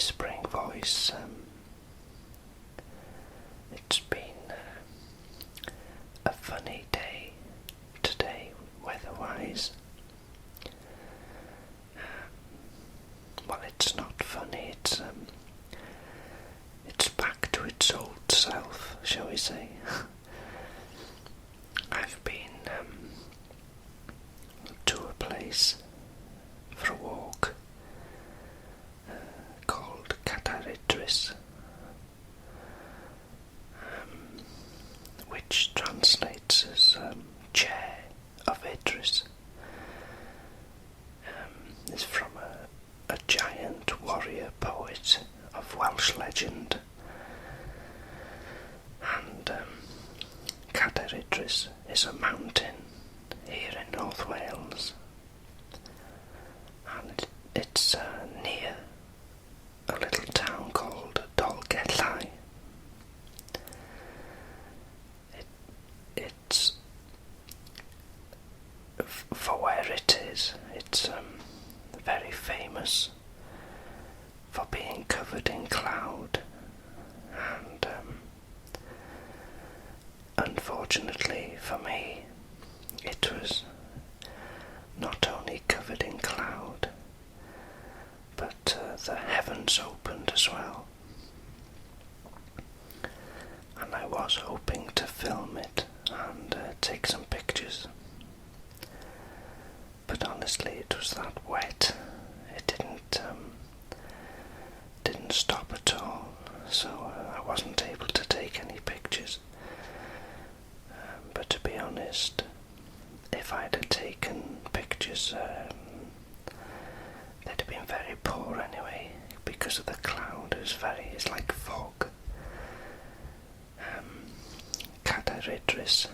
whispering voice. It's been a funny day today, weather-wise. Well, it's not funny. It's back to its old self, shall we say. I've been to a place for a walk called Cadair Idris, which translates as Chair of Idris. It's from a giant warrior poet of Welsh legend, and Cadair Idris is a mountain here in North Wales, and it's near a little town called Dolgellau. It's for where it is. It's very famous for being covered in cloud, and unfortunately for me, it was not only covered in cloud, but the heavens opened as well, and I was hoping to film it and take some pictures, but honestly it was that wet, it didn't stop at all, so I wasn't able to take any pictures. But to be honest, if I'd have taken pictures, they'd have been very poor anyway, because of the cloud. It's like fog. Cadair Idris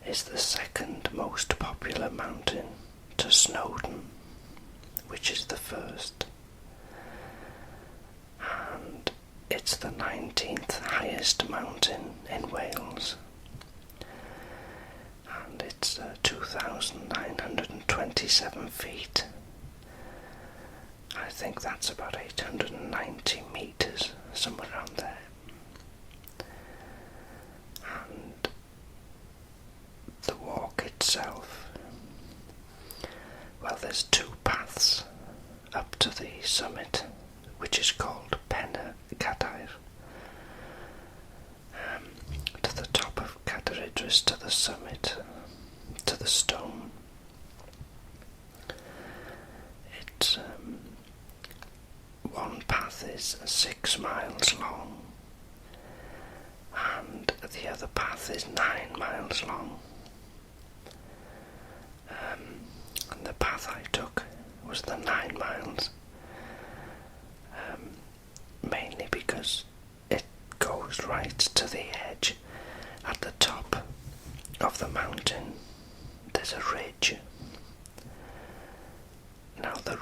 is the second most popular mountain to Snowdon, which is the first, and it's the 19th highest mountain in Wales, and it's 2,927 feet. I think that's about 890 metres, somewhere around there. And the walk itself, well, there's two paths up to the summit, which is called Penna Cadair. To the top of Cadair Idris, to the summit, to the stone. It's one path is 6 miles long, and the other path is 9 miles long. And the path I took was the 9 miles, mainly because it goes right to the edge. At the top of the mountain there's a ridge. Now the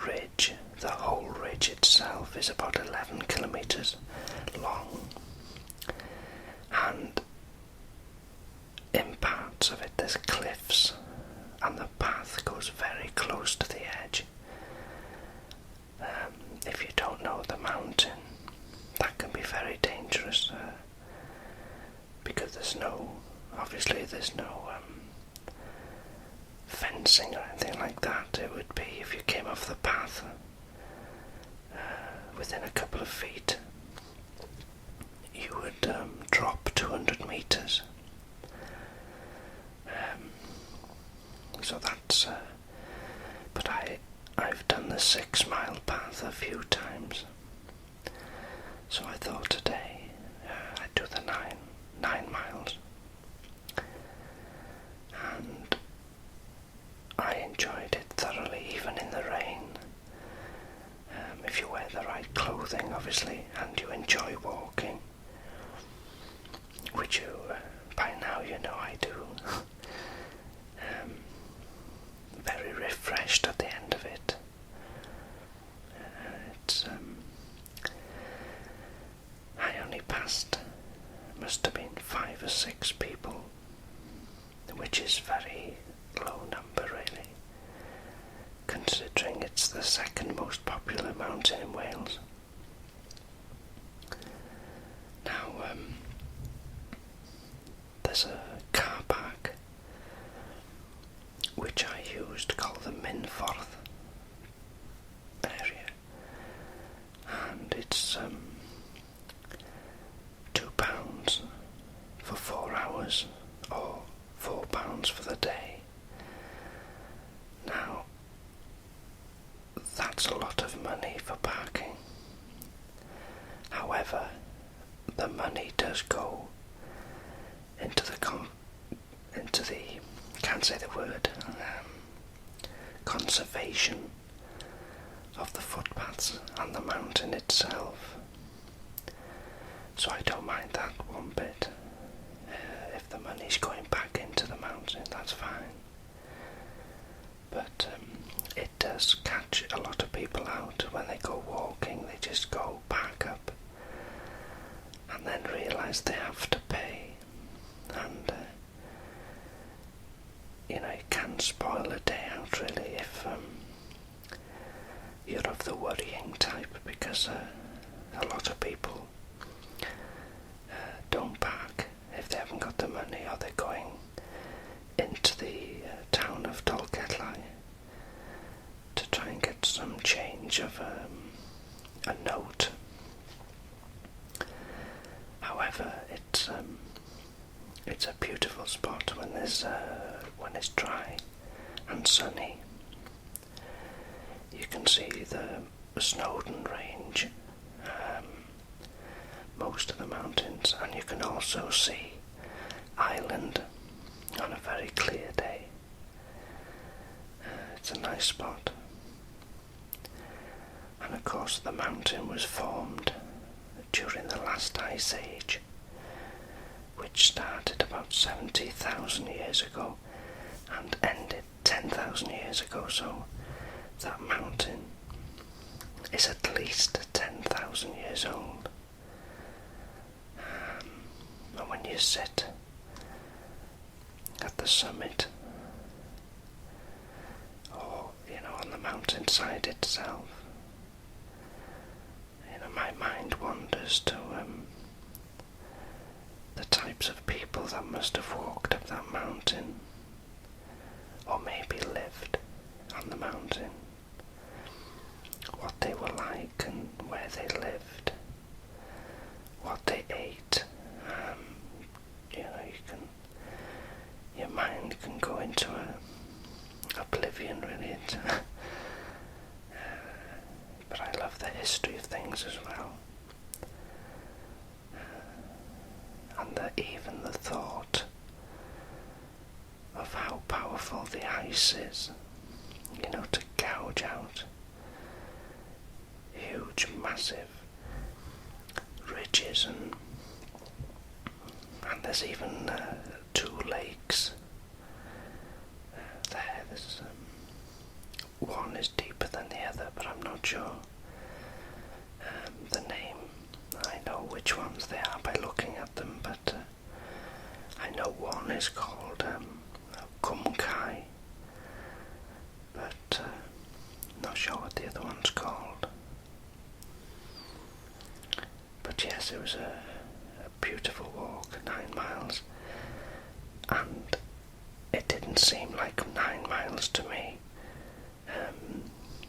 whole ridge itself is about 11 kilometres long, and in parts of it there's cliffs, and the path goes very close to the edge. If you don't know the mountain, that can be very dangerous, because there's no fencing or anything like that. It would be if you came off the path within a couple of feet, you would drop 200 metres. So that's but I've done the 6 mile path a few times, so I thought today I'd do the 9 miles, and I enjoyed it thoroughly, even in the rain. If you wear the right clothing, obviously, and you enjoy walking, which you by now you know I do. Very refreshed at the end of it. I only passed, must have been 5 or 6 people, which is very low number really. it's the second most popular mountain in Wales. Now, there's a car park which I used called the Minforth area, and it's £2 for 4 hours or £4 for the day. Now, that's a lot of money for parking. However, the money does go into the can't say the word, conservation of the footpaths and the mountain itself. So I don't mind that one bit. If the money's going back into the mountain, that's fine. But it does catch a lot of people out when they go walking. They just go back up and then realise they have to pay, and it can spoil a day out really if you're of the worrying type, because a lot of people don't park if they haven't got the money, or they're going into the town of Dolgellau to try and get some change of a note. However, it's a beautiful spot when it's dry and sunny. You can see the Snowdon Range, most of the mountains, and you can also see Ireland on a very clear day. It's a nice spot. And of course the mountain was formed during the last ice age, which started about 70,000 years ago and ended 10,000 years ago, so that mountain is at least 10,000 years old. And when you sit at the summit, or on the mountainside itself, my mind wanders to the types of people that must have walked up that mountain, or maybe lived on the mountain, what they were like and where they lived, what they ate. Your mind can go into oblivion really. But I love the history of things as well, and even the thought of how powerful the ice is, to gouge out huge, massive ridges, and there's even 2 lakes there. There's one is deeper than the other, but I'm not sure the name. I know which ones they are by looking at them, but I know one is called Cumkai, but not sure what the other one's called. But yes, it was a beautiful walk, 9 miles, and it didn't seem like 9 miles to me.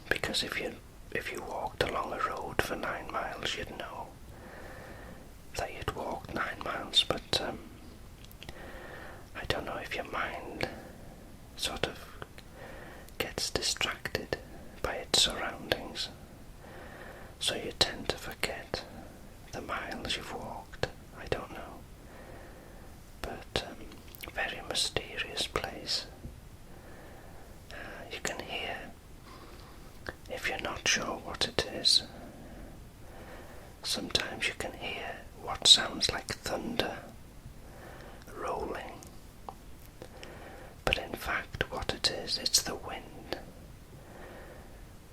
Because if you walked along a road for 9 miles, you'd know that you'd walked 9 miles, but I don't know if your mind sort of gets distracted by its surroundings, so you tend to forget the miles you've walked. I don't know, but very mysterious place. You can hear, if you're not sure what it is, sometimes you can hear what sounds like thunder rolling, but in fact what it is, it's the wind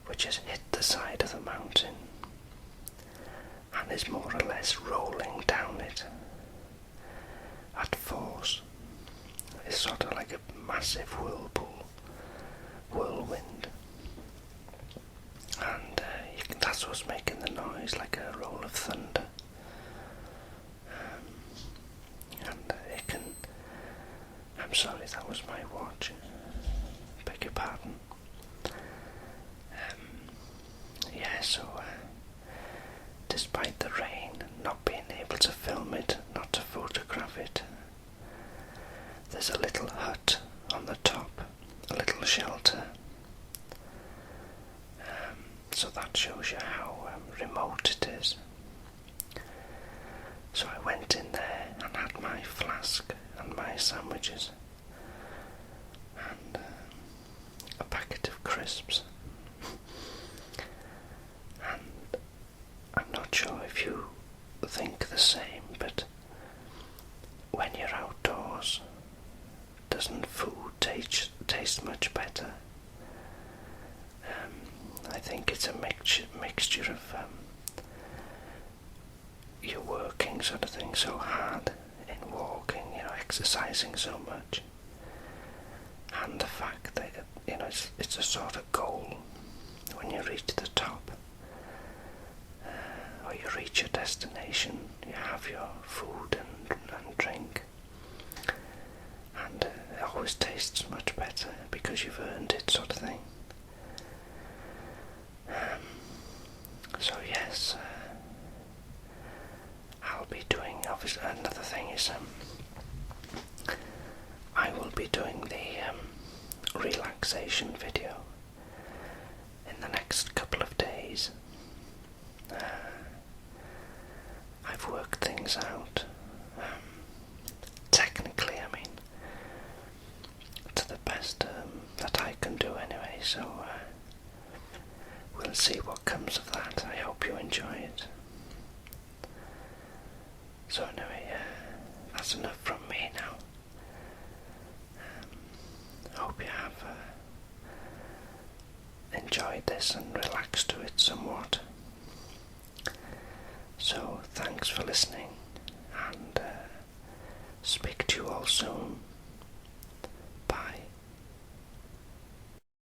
which has hit the side of the mountain and is more or less rolling down it at force. It's sort of like a massive whirlwind. despite the rain, not being able to film it, not to photograph it. There's a little hut on the top, a little shelter. So that shows you how remote it is. So I went in there and had my flask and my sandwiches and a packet of crisps. And I'm not sure if you think the same, but when you're outdoors, doesn't food taste much better? I think it's a mixture of you're working sort of thing so hard in walking, exercising so much, and the fact that it's a sort of goal when you reach the top, or you reach your destination, you have your food and drink, and it always tastes much better because you've earned it, sort of thing. So yes, I'll be doing, obviously, another thing is I will be doing the relaxation video in the next couple of days. I've worked things out, technically, I mean, to the best that I can do anyway, so we'll see what comes of that. I hope you enjoy it. So anyway, that's enough from me now. Hope you have enjoyed this and relaxed to it somewhat. So thanks for listening, and speak to you all soon.